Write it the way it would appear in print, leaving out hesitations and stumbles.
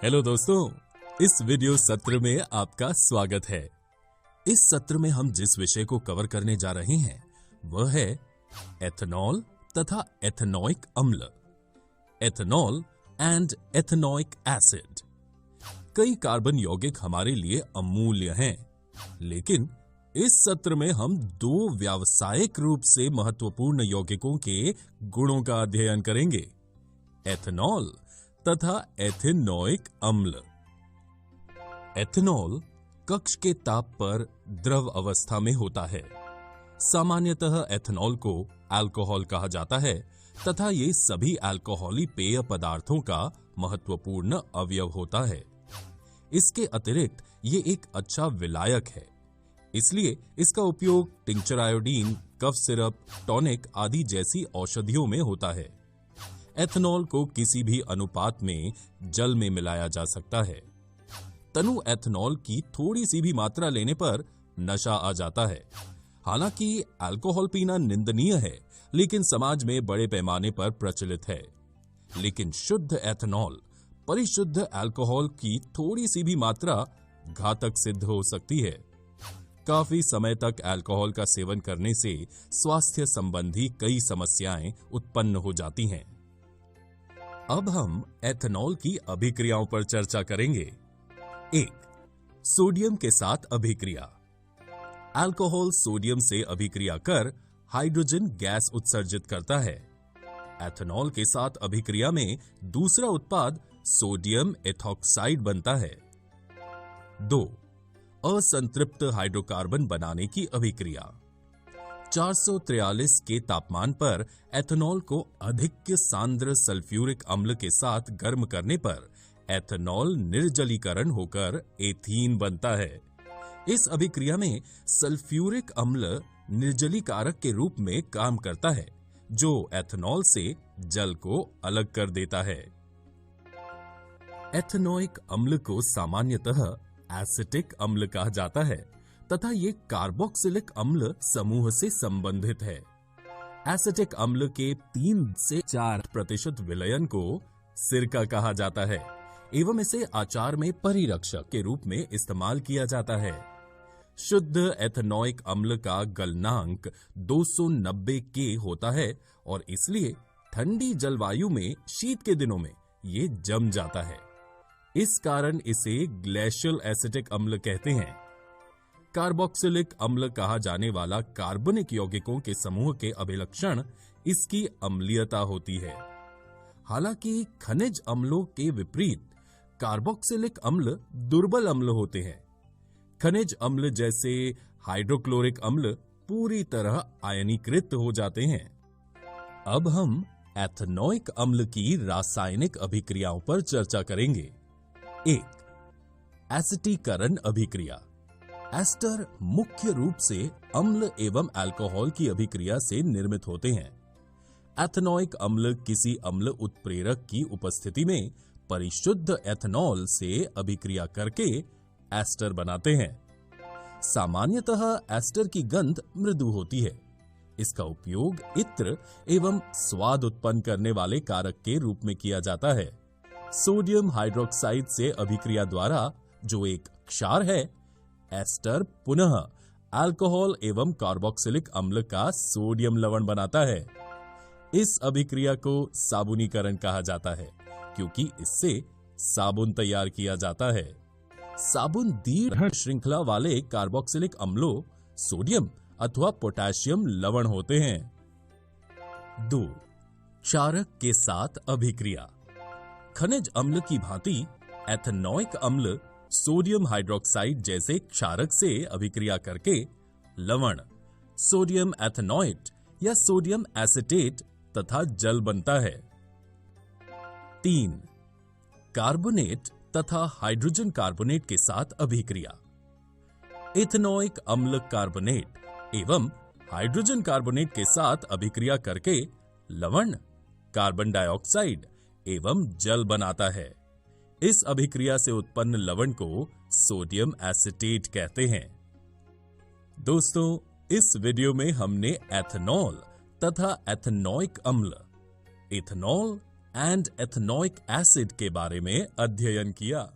Hello दोस्तों, इस video सत्र में आपका स्वागत है। इस सत्र में हम जिस विषय को कवर करने जा रहे हैं वह है एथेनॉल तथा एथेनॉइक अम्ल, एथेनॉल एंड एथेनॉइक एसिड। कई कार्बन यौगिक हमारे लिए अमूल्य हैं, लेकिन इस सत्र में हम दो व्यावसायिक रूप से महत्वपूर्ण यौगिकों के गुणों का अध्ययन करेंगे, एथेनॉल तथा एथेनॉइक अम्ल। एथेनॉल कक्ष के ताप पर द्रव अवस्था में होता है। सामान्यतः एथेनॉल को अल्कोहल कहा जाता है तथा ये सभी अल्कोहली पेय पदार्थों का महत्वपूर्ण अवयव होता है। इसके अतिरिक्त ये एक अच्छा विलायक है, इसलिए इसका उपयोग tincture iodine, cough syrup, tonic आदि जैसी औषधियों में होता है। एथेनॉल को किसी भी अनुपात में जल में मिलाया जा सकता है। तनु एथेनॉल की थोड़ी सी भी मात्रा लेने पर नशा आ जाता है। हालांकि अल्कोहल पीना निंदनीय है, लेकिन समाज में बड़े पैमाने पर प्रचलित है। लेकिन शुद्ध एथेनॉल परिशुद्ध अल्कोहल की थोड़ी सी भी मात्रा घातक सिद्ध हो सकती है। काफी समय तक अल्कोहल का सेवन करने से स्वास्थ्य संबंधी कई समस्याएं उत्पन्न हो जाती हैं। अब हम एथेनॉल की अभिक्रियाओं पर चर्चा करेंगे। 1. सोडियम के साथ अभिक्रिया। अल्कोहल सोडियम से अभिक्रिया कर हाइड्रोजन गैस उत्सर्जित करता है। एथेनॉल के साथ अभिक्रिया में दूसरा उत्पाद सोडियम एथॉक्साइड बनता है। 2. असंतृप्त हाइड्रोकार्बन बनाने की अभिक्रिया। 443 के तापमान पर एथेनॉल को अधिक सांद्र सल्फ्यूरिक अम्ल के साथ गर्म करने पर एथेनॉल निर्जलीकरण होकर एथीन बनता है। इस अभिक्रिया में सल्फ्यूरिक अम्ल निर्जलीकारक के रूप में काम करता है, जो एथेनॉल से जल को अलग कर देता है। एथेनॉइक अम्ल को सामान्यतः एसिटिक अम्ल कहा जाता है तथा ये कार्बोक्सिलिक अम्ल समूह से संबंधित है। एसिटिक अम्ल के 3 से 4% विलयन को सिरका कहा जाता है एवं इसे आचार में परिरक्षक के रूप में इस्तेमाल किया जाता है। शुद्ध एथेनॉइक अम्ल का गलनांक 290 के होता है और इसलिए ठंडी जलवायु में शीत के दिनों में ये जम जाता है। इस कारण इसे ग्लेशियल एसिटिक अम्ल कहते हैं। कार्बोक्सिलिक अम्ल कहा जाने वाला कार्बनिक यौगिकों के समूह के अभिलक्षण इसकी अम्लीयता होती है। हालांकि खनिज अम्लों के विपरीत कार्बोक्सिलिक अम्ल दुर्बल अम्ल होते हैं। खनिज अम्ल जैसे हाइड्रोक्लोरिक अम्ल पूरी तरह आयनीकृत हो जाते हैं। अब हम एथेनॉइक अम्ल की रासायनिक अभिक्रियाओं पर चर्चा करेंगे। 1. एसिटीकरण अभिक्रिया। एस्टर मुख्य रूप से अम्ल एवं अल्कोहल की अभिक्रिया से निर्मित होते हैं। एथेनॉइक अम्ल किसी अम्ल उत्प्रेरक की उपस्थिति में परिशुद्ध एथेनॉल से अभिक्रिया करके एस्टर बनाते हैं। सामान्यतः एस्टर की गंध मृदु होती है। इसका उपयोग इत्र एवं स्वाद उत्पन्न करने वाले कारक के रूप में किया जाता है। सोडियम हाइड्रोक्साइड से अभिक्रिया द्वारा, जो एक क्षार है, एस्टर पुनः अल्कोहल एवं कार्बोक्सिलिक अम्ल का सोडियम लवण बनाता है। इस अभिक्रिया को साबुनीकरण कहा जाता है, क्योंकि इससे साबुन तैयार किया जाता है। साबुन दीर्घ श्रृंखला वाले कार्बोक्सिलिक अम्लों, सोडियम अथवा पोटेशियम लवण होते हैं। 2. क्षारक के साथ अभिक्रिया। खनिज अम्ल की भांति एथेनॉइक अम्ल सोडियम हाइड्रोक्साइड जैसे क्षारक से अभिक्रिया करके लवण, सोडियम एथेनॉइट या सोडियम एसिटेट तथा जल बनता है। 3. कार्बोनेट तथा हाइड्रोजन कार्बोनेट के साथ अभिक्रिया। एथेनॉइक अम्ल कार्बोनेट एवं हाइड्रोजन कार्बोनेट के साथ अभिक्रिया करके लवण, कार्बन डाइऑक्साइड एवं जल बनाता है। इस अभिक्रिया से उत्पन्न लवण को सोडियम एसिटेट कहते हैं। दोस्तों, इस वीडियो में हमने एथेनॉल तथा एथेनॉइक अम्ल, इथेनॉल एंड एथनोइक एसिड के बारे में अध्ययन किया।